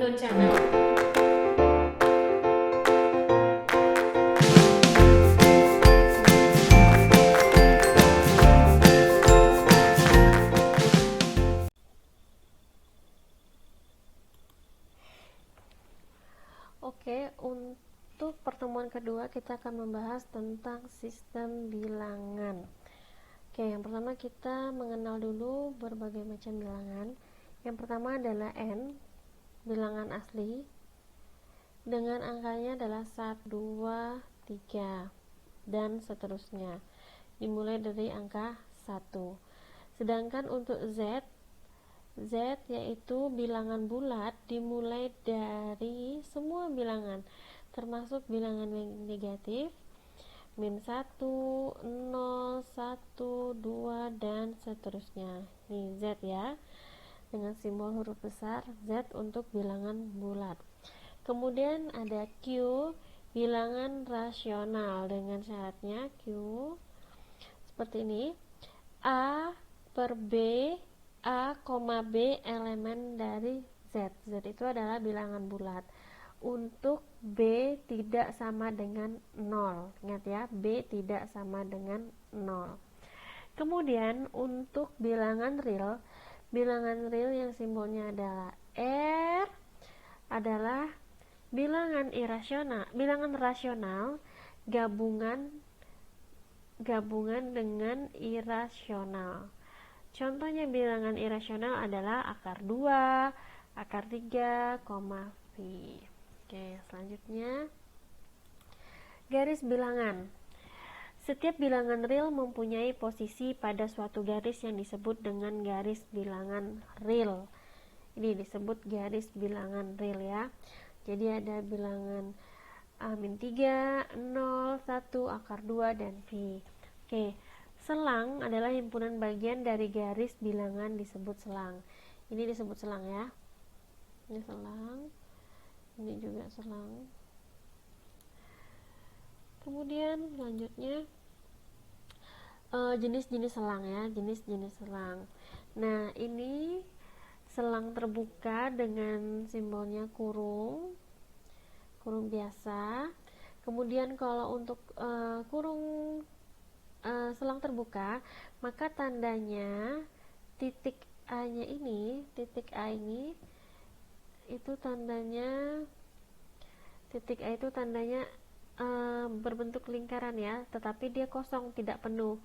Undon Channel. Oke, untuk pertemuan kedua kita akan membahas tentang sistem bilangan. Oke, yang pertama kita mengenal dulu berbagai macam bilangan. Yang pertama adalah n, bilangan asli dengan angkanya adalah 1, 2, 3 dan seterusnya, dimulai dari angka 1. Sedangkan untuk z yaitu bilangan bulat dimulai dari semua bilangan termasuk bilangan negatif, min 1, 0, 1, 2 dan seterusnya. Nih Z ya, dengan simbol huruf besar Z untuk bilangan bulat. Kemudian ada Q, bilangan rasional dengan syaratnya Q seperti ini, A per B, A, B elemen dari Z. Z itu adalah bilangan bulat. Untuk B tidak sama dengan 0. Ingat ya, B tidak sama dengan 0. Kemudian untuk bilangan real yang simbolnya adalah R adalah bilangan rasional gabungan dengan irasional. Contohnya bilangan irasional adalah akar 2, akar 3, V. Oke, selanjutnya garis bilangan. Setiap bilangan real mempunyai posisi pada suatu garis yang disebut dengan garis bilangan real. Ini disebut garis bilangan real ya. Jadi ada bilangan A-3, 0, 1, akar 2, dan V. Oke, selang adalah himpunan bagian dari garis bilangan disebut selang. Ini disebut selang ya. Ini selang. Ini juga selang. Kemudian selanjutnya jenis-jenis selang ya, jenis-jenis selang. Nah, ini selang terbuka dengan simbolnya kurung biasa. Kemudian kalau untuk selang terbuka, maka tandanya titik A ini itu tandanya berbentuk lingkaran ya, tetapi dia kosong, tidak penuh.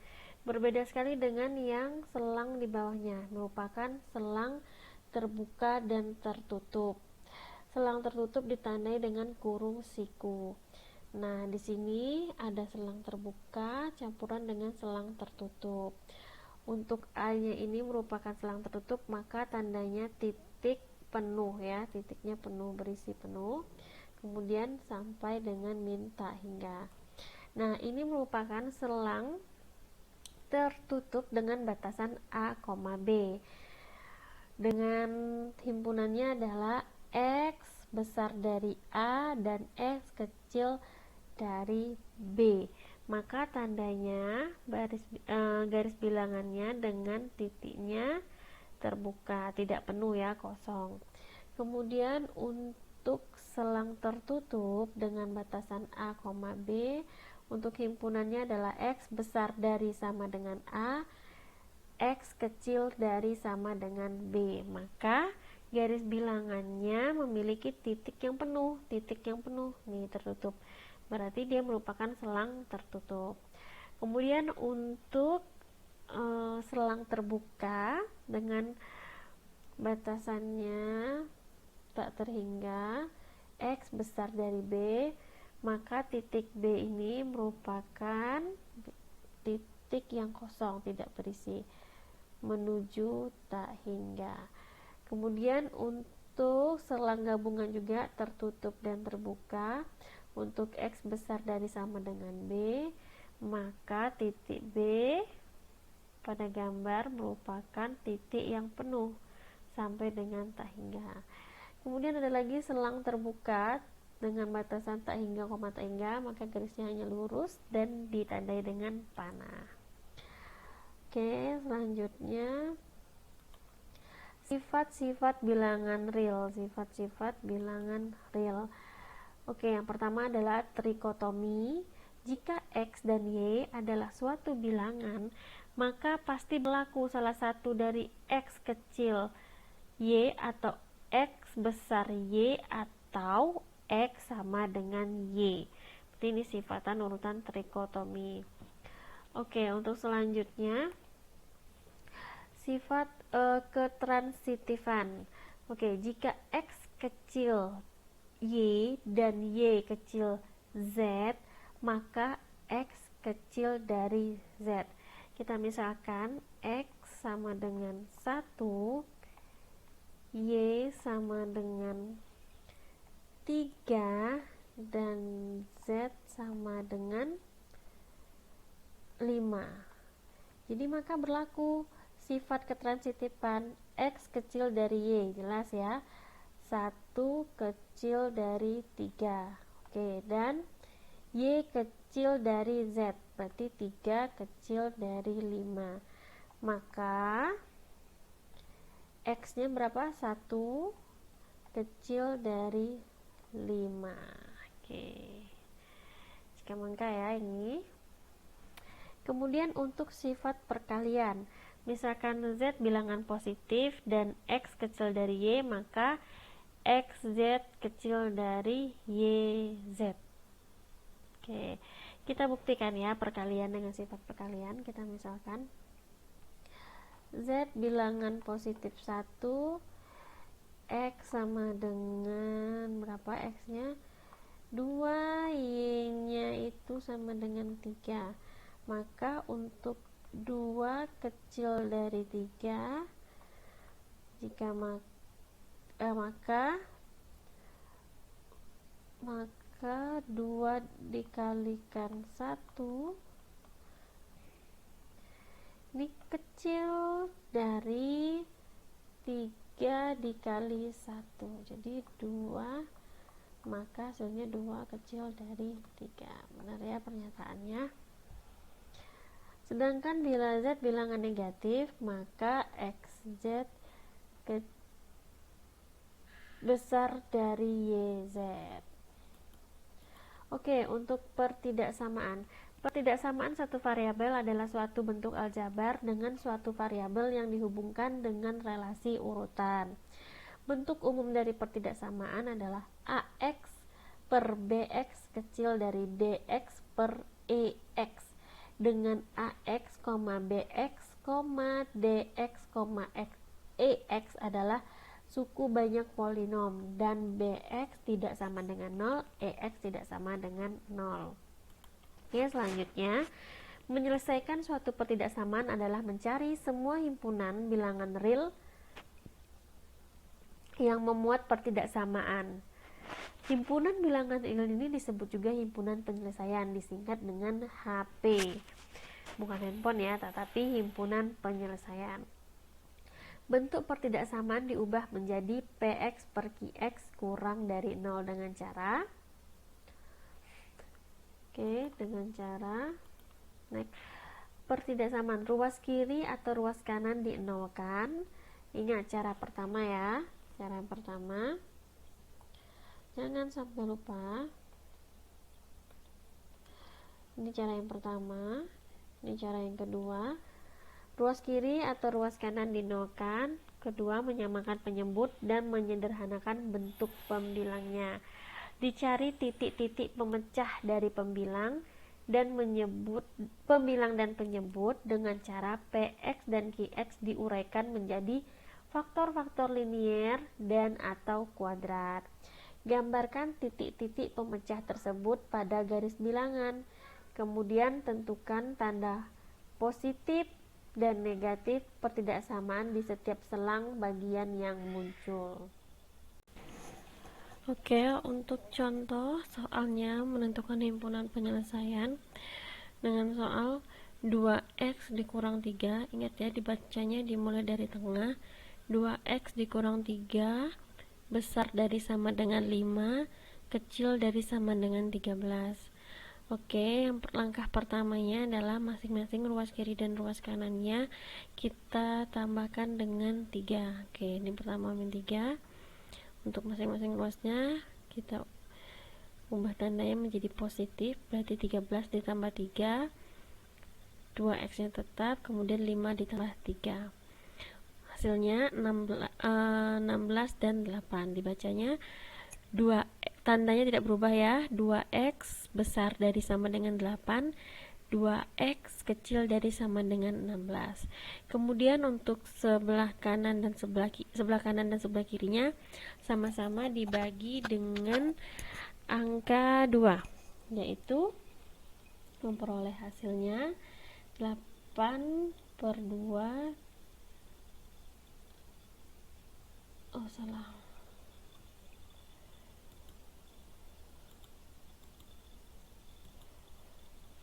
Berbeda sekali dengan yang selang di bawahnya, merupakan selang terbuka dan tertutup. Selang tertutup ditandai dengan kurung siku. Nah, di sini ada selang terbuka campuran dengan selang tertutup. Untuk A-nya ini merupakan selang tertutup, maka tandanya titik penuh ya, titiknya penuh, berisi penuh. Kemudian sampai dengan min tak hingga. Nah, ini merupakan selang tertutup dengan batasan A, B. Dengan himpunannya adalah X besar dari A dan X kecil dari B. Maka tandanya garis bilangannya dengan titiknya terbuka, tidak penuh ya, kosong. Kemudian untuk selang tertutup dengan batasan A, B, untuk himpunannya adalah X besar dari sama dengan A, X kecil dari sama dengan B. Maka garis bilangannya memiliki titik yang penuh, nih tertutup. Berarti dia merupakan selang tertutup. Kemudian untuk selang terbuka dengan batasannya tak terhingga, X besar dari B, maka titik B ini merupakan titik yang kosong, tidak berisi, menuju tak hingga. Kemudian untuk selang gabungan juga tertutup dan terbuka. Untuk X besar dari sama dengan B, maka titik B pada gambar merupakan titik yang penuh sampai dengan tak hingga. Kemudian ada lagi selang terbuka dengan batasan tak hingga, tak hingga, maka garisnya hanya lurus dan ditandai dengan panah. Oke, selanjutnya Sifat-sifat bilangan real. Sifat-sifat bilangan real. Oke, yang pertama adalah trikotomi. Jika X dan Y adalah suatu bilangan, maka pasti berlaku salah satu dari X kecil Y atau X besar Y atau X sama dengan Y. Berarti ini sifatan urutan trikotomi. Oke, untuk selanjutnya sifat ketransitifan. Oke, jika X kecil Y dan Y kecil Z, maka X kecil dari Z. Kita misalkan X sama dengan 1, Y sama dengan 3, dan Z sama dengan 5. Jadi maka berlaku sifat ketransitifan X kecil dari Y, jelas ya, 1 kecil dari 3. Oke, dan Y kecil dari Z, berarti 3 kecil dari 5. Maka X nya berapa? 1 kecil dari 5. Oke, jika mangka ya ini. Kemudian untuk sifat perkalian, misalkan Z bilangan positif dan X kecil dari Y, maka XZ kecil dari YZ. Oke, kita buktikan ya perkalian dengan sifat perkalian. Kita misalkan Z bilangan positif 1, X sama dengan berapa X nya? 2, Y nya itu sama dengan 3. Maka untuk 2 kecil dari 3, jika maka 2 dikalikan 1 ini kecil dari 3 dikali 1, jadi 2, maka hasilnya 2 kecil dari 3. Benar ya pernyataannya. Sedangkan bila Z bilangan negatif, maka XZ besar dari YZ. Oke, untuk pertidaksamaan. Pertidaksamaan satu variabel adalah suatu bentuk aljabar dengan suatu variabel yang dihubungkan dengan relasi urutan. Bentuk umum dari pertidaksamaan adalah AX per BX kecil dari DX per EX, dengan AX, BX, DX, EX adalah suku banyak polinom dan BX tidak sama dengan 0, EX tidak sama dengan 0. Oke, selanjutnya menyelesaikan suatu pertidaksamaan adalah mencari semua himpunan bilangan real yang memuat pertidaksamaan. Himpunan bilangan real ini disebut juga himpunan penyelesaian, disingkat dengan HP. Bukan handphone ya, tetapi himpunan penyelesaian. Bentuk pertidaksamaan diubah menjadi PX per QX kurang dari 0 dengan cara pertidaksamaan ruas kiri atau ruas kanan dinolkan. Ingat cara pertama ya. Cara yang pertama, jangan sampai lupa. Ini cara yang pertama. Ini cara yang kedua. Ruas kiri atau ruas kanan dinolkan. Kedua, menyamakan penyebut dan menyederhanakan bentuk pembilangnya. Dicari titik-titik pemecah dari pembilang dan menyebut pembilang dan penyebut dengan cara PX dan QX diuraikan menjadi faktor-faktor linier dan atau kuadrat. Gambarkan titik-titik pemecah tersebut pada garis bilangan. Kemudian tentukan tanda positif dan negatif pertidaksamaan di setiap selang bagian yang muncul. Oke, untuk contoh soalnya menentukan himpunan penyelesaian dengan soal 2x dikurang 3. Ingat ya, dibacanya dimulai dari tengah. 2x dikurang 3 besar dari sama dengan 5, kecil dari sama dengan 13. Oke, langkah pertamanya adalah masing-masing ruas kiri dan ruas kanannya kita tambahkan dengan 3. Oke, ini pertama min 3. Untuk masing-masing ruasnya kita ubah tandanya menjadi positif, berarti 13 ditambah 3, 2x nya tetap, kemudian 5 ditambah 3. Hasilnya 16 dan 8. Dibacanya 2, tandanya tidak berubah ya, 2x besar dari sama dengan 8, 2x kecil dari sama dengan 16. Kemudian untuk sebelah kanan dan sebelah kanan dan sebelah kirinya sama-sama dibagi dengan angka 2, yaitu memperoleh hasilnya 8/2. Oh, salah.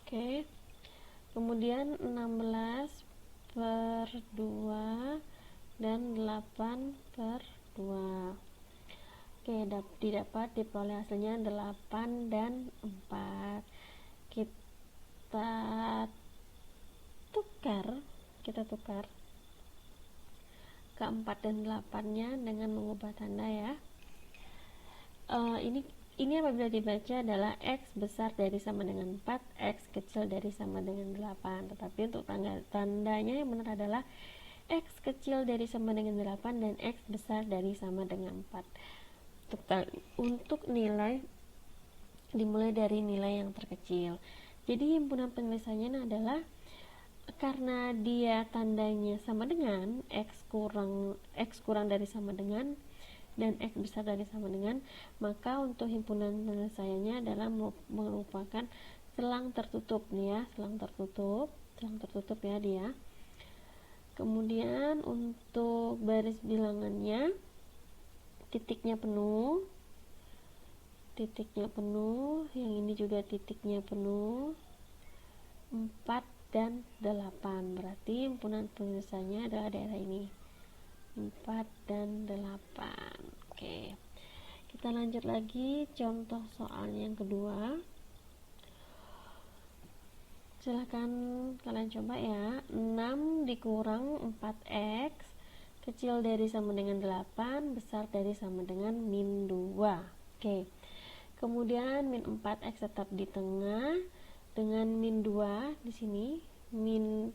Oke. Kemudian 16/2 dan 8/2. Oke, diperoleh hasilnya 8 dan 4. Kita tukar ke 4 dan 8 nya dengan mengubah tanda ya. Ini apabila dibaca adalah x besar dari sama dengan 4, x kecil dari sama dengan 8. Tetapi untuk tandanya yang benar adalah x kecil dari sama dengan 8 dan x besar dari sama dengan 4. Untuk nilai dimulai dari nilai yang terkecil. Jadi himpunan penyelesaiannya adalah karena dia tandanya sama dengan x kurang dari sama dengan dan x besar dari sama dengan, maka untuk himpunan penyelesaiannya adalah merupakan selang tertutup nih ya, selang tertutup ya dia. Kemudian untuk baris bilangannya titiknya penuh, yang ini juga titiknya penuh, 4 dan 8, berarti himpunan penyelesaiannya adalah daerah ini, 4 dan 8. Oke, kita lanjut lagi contoh soal yang kedua. Silahkan kalian coba ya. 6 dikurang 4x kecil dari sama dengan 8 besar dari sama dengan min 2. Oke, kemudian min 4x tetap di tengah dengan min 2 di sini, min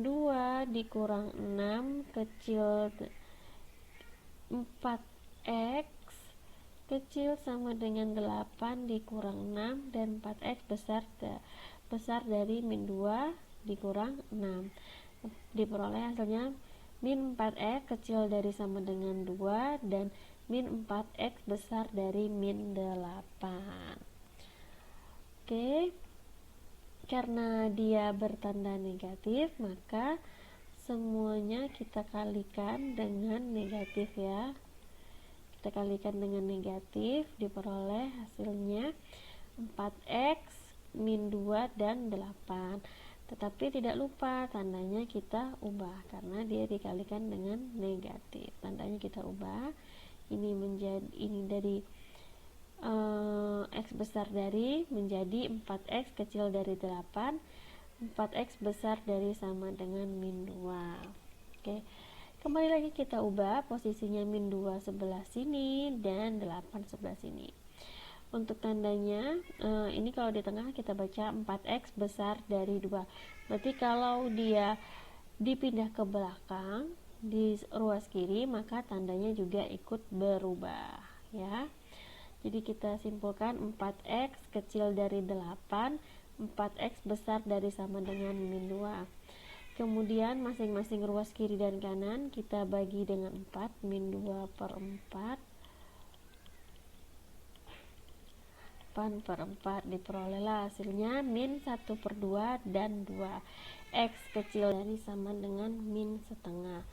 2 dikurang 6 kecil 4x kecil sama dengan 8 dikurang 6 dan 4x besar dari min 2 dikurang 6. Diperoleh hasilnya min 4x kecil dari sama dengan 2 dan min 4x besar dari min 8. Oke, karena dia bertanda negatif, maka semuanya kita kalikan dengan negatif ya. Kita kalikan dengan negatif, diperoleh hasilnya 4x min 2 dan 8. Tetapi tidak lupa tandanya kita ubah karena dia dikalikan dengan negatif. Tandanya kita ubah. Ini dari x besar dari menjadi 4x kecil dari 8, 4x besar dari sama dengan min 2. Oke, kembali lagi kita ubah posisinya min 2 sebelah sini dan 8 sebelah sini. Untuk tandanya ini kalau di tengah kita baca 4x besar dari 2, berarti kalau dia dipindah ke belakang di ruas kiri maka tandanya juga ikut berubah ya. Jadi kita simpulkan 4x kecil dari 8, 4x besar dari sama dengan min 2. Kemudian masing-masing ruas kiri dan kanan kita bagi dengan 4, min 2/4, 8/4, diperolehlah hasilnya min 1/2 dan 2. X kecil dari sama dengan min setengah.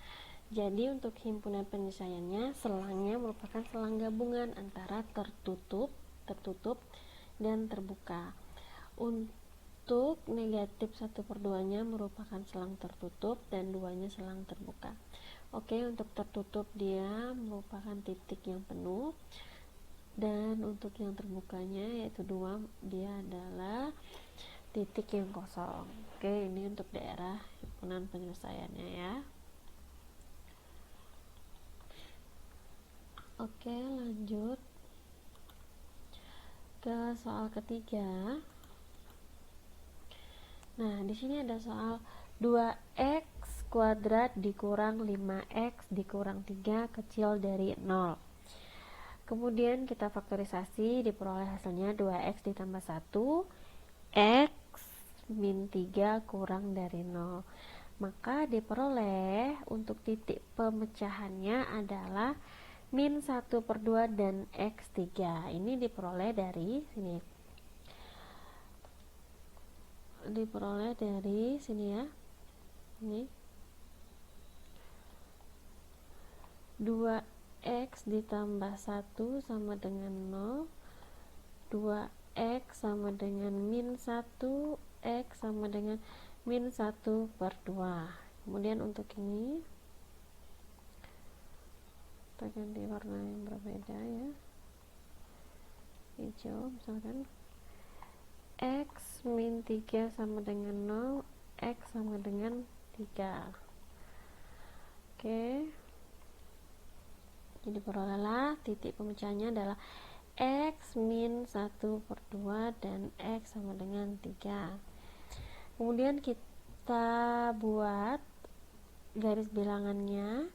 Jadi untuk himpunan penyelesaiannya selangnya merupakan selang gabungan antara tertutup dan terbuka. Untuk negatif 1/2 nya merupakan selang tertutup dan 2 nya selang terbuka. Oke, untuk tertutup dia merupakan titik yang penuh, dan untuk yang terbukanya yaitu 2, dia adalah titik yang kosong. Oke, ini untuk daerah himpunan penyelesaiannya ya. Oke, lanjut ke soal ketiga. Nah, di sini ada soal 2x kuadrat dikurang 5x dikurang 3 kecil dari 0. Kemudian kita faktorisasi, diperoleh hasilnya 2x ditambah 1, x min 3 kurang dari 0. Maka diperoleh untuk titik pemecahannya adalah min 1/2 dan x3. Ini diperoleh dari sini. Diperoleh dari sini ya. Ini 2x ditambah 1 sama dengan 0, 2x sama dengan min 1, x sama dengan min 1/2. Kemudian untuk ini kita ganti warna yang berbeda ya, hijau misalkan. X min 3 sama dengan 0, x sama dengan 3. Oke, jadi perolehlah titik pemecahannya adalah x min 1/2 dan x sama dengan 3. Kemudian kita buat garis bilangannya.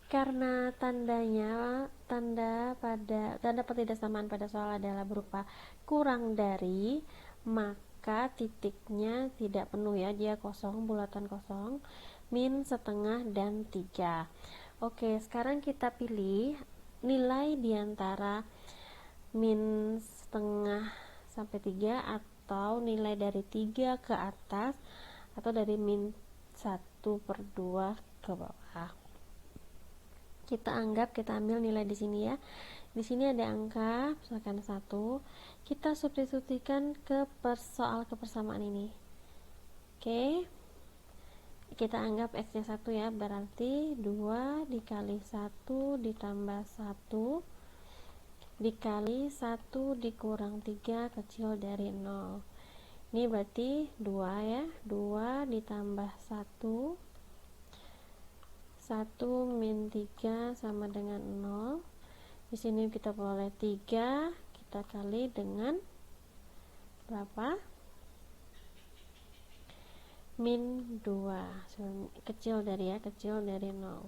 Karena tanda pertidaksamaan pada soal adalah berupa kurang dari, maka titiknya tidak penuh ya, dia kosong, bulatan kosong, min setengah dan 3. Oke, sekarang kita pilih nilai diantara min setengah sampai 3 atau nilai dari 3 ke atas atau dari min 1/2 ke bawah. Kita ambil nilai di sini ya. Di sini ada angka misalkan 1. Kita substitusikan ke soal kebersamaan ini. Oke. Kita anggap x-nya 1 ya, berarti 2 dikali 1 ditambah 1 dikali 1 dikurang 3 kecil dari 0. Ini berarti 2 ya. 2 ditambah 1, 1 min 3 sama dengan 0. Di sini kita peroleh 3, kita kali dengan berapa? Min 2. Kecil dari 0.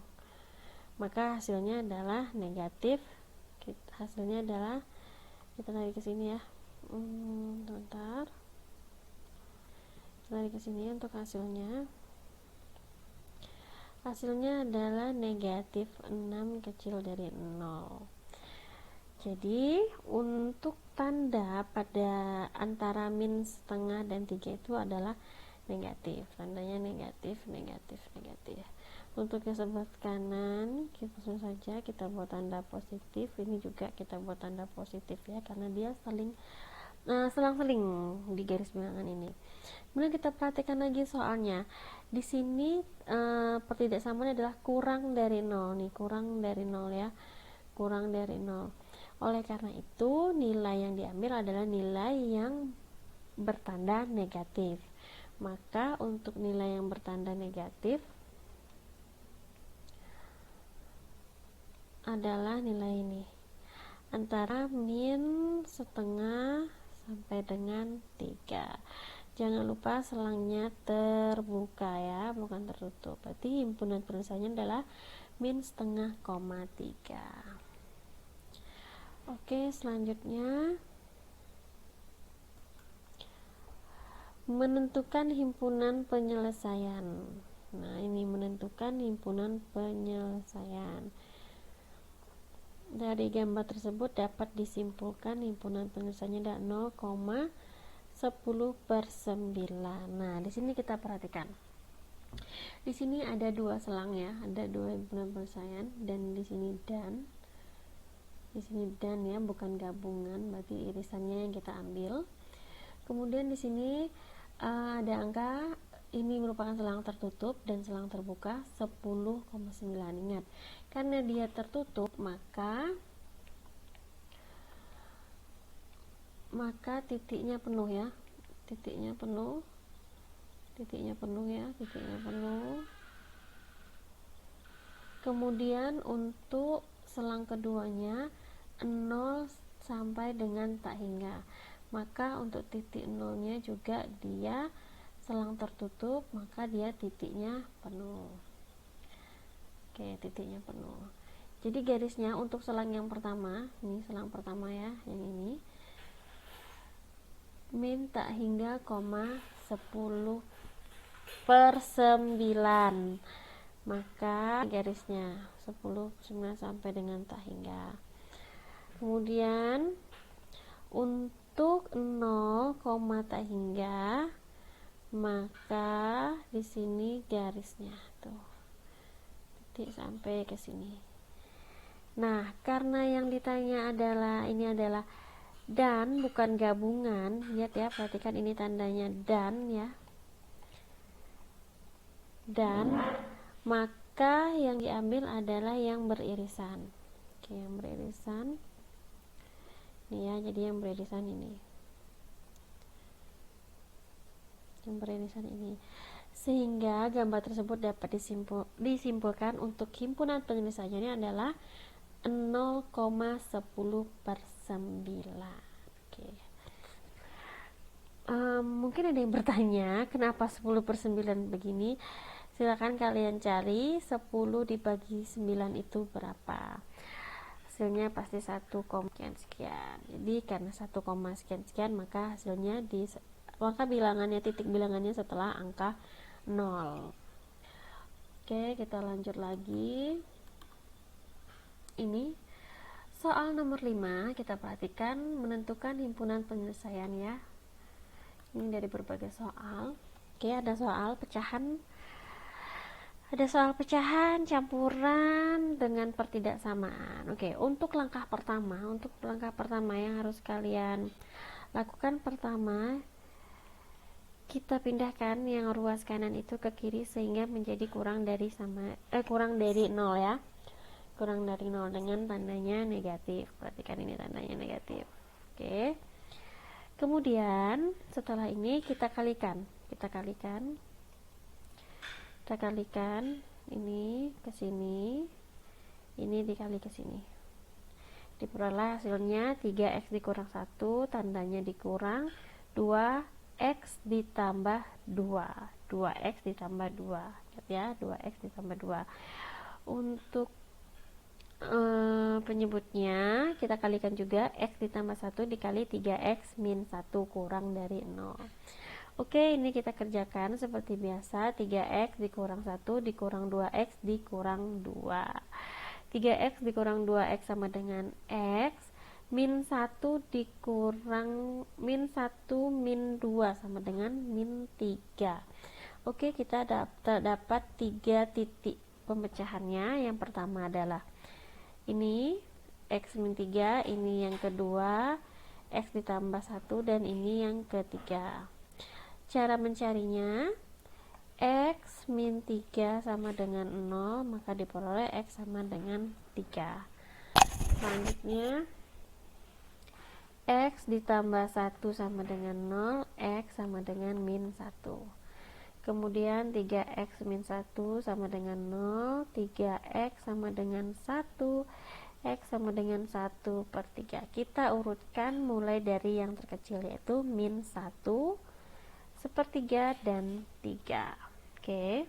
Maka hasilnya adalah negatif. Hasilnya adalah, kita tarik ke sini ya. Bentar. Tarik ke sini untuk hasilnya. Hasilnya adalah negatif 6 kecil dari 0. Jadi untuk tanda pada antara min setengah dan 3 itu adalah negatif. Tandanya negatif. Untuk yang sebelah kanan langsung saja kita buat tanda positif. Ini juga kita buat tanda positif ya, karena dia selang-seling di garis bilangan ini. Kemudian kita perhatikan lagi soalnya. Di sini pertidaksamaan adalah kurang dari 0 nih, kurang dari 0 ya. Kurang dari 0. Oleh karena itu, nilai yang diambil adalah nilai yang bertanda negatif. Maka untuk nilai yang bertanda negatif adalah nilai ini, antara min setengah sampai dengan 3. Jangan lupa selangnya terbuka ya, bukan tertutup. Berarti himpunan penulisannya adalah min setengah, 3. Oke, selanjutnya menentukan himpunan penyelesaian. Nah, ini menentukan himpunan penyelesaian. Dari gambar tersebut dapat disimpulkan himpunan penyelesaiannya ada 0,10/9. Nah, di sini kita perhatikan. Di sini ada 2 selang ya, ada 2 himpunan penyelesaian, dan di sini dan. Di sini dan ya, bukan gabungan, berarti irisannya yang kita ambil. Kemudian di sini ada angka, ini merupakan selang tertutup dan selang terbuka 10,9. Ingat, karena dia tertutup maka maka titiknya penuh ya, titiknya penuh ya, titiknya penuh. Kemudian untuk selang keduanya 0 sampai dengan tak hingga, maka untuk titik nolnya juga dia selang tertutup, maka dia titiknya penuh. Oke, titiknya penuh. Jadi garisnya untuk selang yang pertama, ini selang pertama ya, yang ini min tak hingga, 10 per 9, maka garisnya 10 per 9 sampai dengan tak hingga. Kemudian untuk 0, tak hingga, maka di sini garisnya tuh titik sampai ke sini. Nah, karena yang ditanya adalah ini adalah dan bukan gabungan, lihat ya, perhatikan ini tandanya dan ya, dan, maka yang diambil adalah yang beririsan. Oke, yang beririsan ini ya, jadi yang beririsan ini, yang beririsan ini, sehingga gambar tersebut dapat disimpulkan untuk himpunan penyelesaiannya ini adalah 0,10 per 9. Oke. Mungkin ada yang bertanya kenapa 10 per 9 begini. Silakan kalian cari 10 dibagi 9 itu berapa. Hasilnya pasti 1, sekian. Jadi karena 1, sekian, maka hasilnya maka bilangannya, titik bilangannya setelah angka 0. Oke, kita lanjut lagi. Ini soal nomor 5, kita perhatikan menentukan himpunan penyelesaian ya. Ini dari berbagai soal. Oke, ada soal pecahan, campuran dengan pertidaksamaan. Oke, untuk langkah pertama yang harus kalian lakukan, pertama kita pindahkan yang ruas kanan itu ke kiri sehingga menjadi kurang dari 0 ya. Kurang dari 0 dengan tandanya negatif. Perhatikan ini tandanya negatif. Oke. Kemudian setelah ini kita kalikan ini ke sini, ini dikali ke sini. Diperoleh hasilnya 3x dikurang 1, tandanya dikurang, 2x ditambah 2. 2x ditambah 2. Lihat ya, 2x ditambah 2. Untuk penyebutnya kita kalikan juga, x ditambah 1 dikali 3x min 1 kurang dari 0. Oke, ini kita kerjakan seperti biasa. 3x dikurang 1 dikurang 2x dikurang 2. 3x dikurang 2x sama dengan x, min 1 dikurang min 1 min 2 sama dengan min 3. Oke, kita dapat 3 titik pemecahannya. Yang pertama adalah ini x min 3, ini yang kedua x ditambah 1, dan ini yang ketiga. Cara mencarinya, x min 3 sama dengan 0, maka diperoleh x sama dengan 3. Selanjutnya x ditambah 1 sama dengan 0, x sama dengan min 1. Kemudian 3x min 1 sama dengan 0, 3x sama dengan 1, x sama dengan 1 per 3. Kita urutkan mulai dari yang terkecil, yaitu min 1, sepertiga, dan 3. Oke.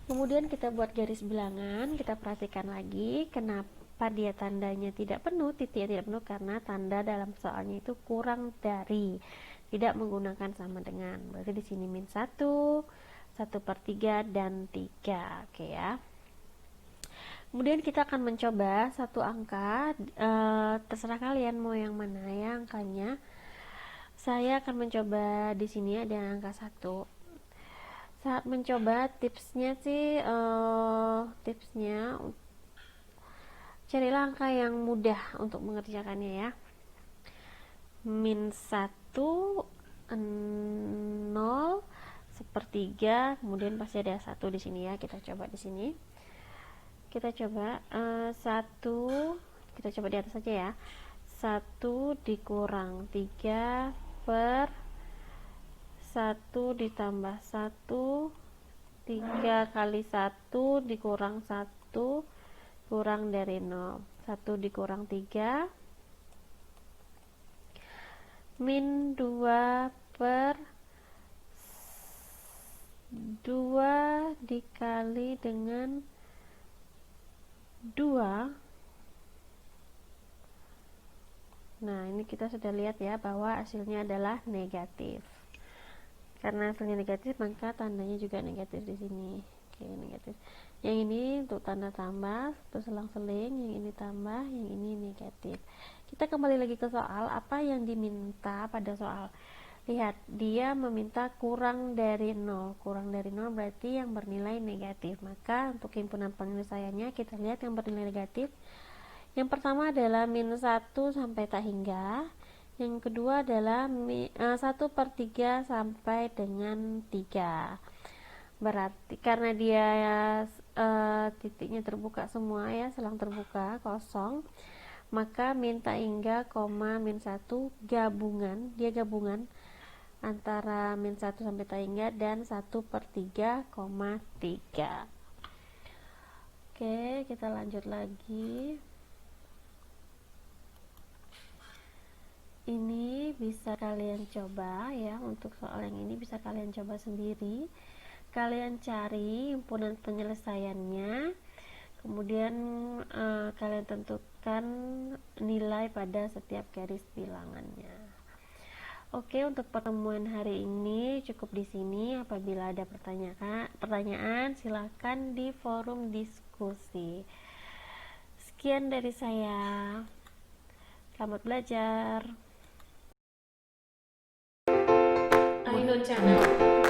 Kemudian kita buat garis bilangan. Kita perhatikan lagi kenapa dia tandanya tidak penuh, titiknya tidak penuh, karena tanda dalam soalnya itu kurang dari, tidak menggunakan sama dengan. Berarti di sini min 1, 1/3, dan 3. Oke ya. Kemudian kita akan mencoba satu angka, terserah kalian mau yang mana ya angkanya. Saya akan mencoba di sini ada angka 1. Saat mencoba tipsnya carilah angka yang mudah untuk mengerjakannya ya. Min 1, 0, 1/3, kemudian pasti ada 1 di sini ya. Kita coba di sini. Kita coba 1 Kita coba di atas saja ya. 1 dikurang 3 per 1 ditambah 1, 3 kali 1 dikurang 1 kurang dari 0. 1 dikurang 3 min 2 per 2 dikali dengan 2. Nah, ini kita sudah lihat ya bahwa hasilnya adalah negatif. Karena hasilnya negatif, maka tandanya juga negatif di sini. Oke, negatif. Yang ini untuk tanda tambah, terus selang-seling, yang ini tambah, yang ini negatif. Kita kembali lagi ke soal, apa yang diminta pada soal. Lihat, dia meminta kurang dari 0. Kurang dari 0 berarti yang bernilai negatif. Maka untuk himpunan penyelesaiannya kita lihat yang bernilai negatif. Yang pertama adalah min 1 sampai tak hingga. Yang kedua adalah 1/3 sampai dengan 3. Berarti karena dia titiknya terbuka semua ya, selang terbuka kosong, maka min tak hingga, min 1 gabungan, dia gabungan antara min 1 sampai tak hingga dan 1/3, 3. Oke, kita lanjut lagi. Ini bisa kalian coba ya, untuk soal yang ini bisa kalian coba sendiri. Kalian cari himpunan penyelesaiannya, kemudian kalian tentukan nilai pada setiap garis bilangannya. Oke, untuk pertemuan hari ini cukup di sini. Apabila ada pertanyaan silakan di forum diskusi. Sekian dari saya. Selamat belajar. Ainon Channel.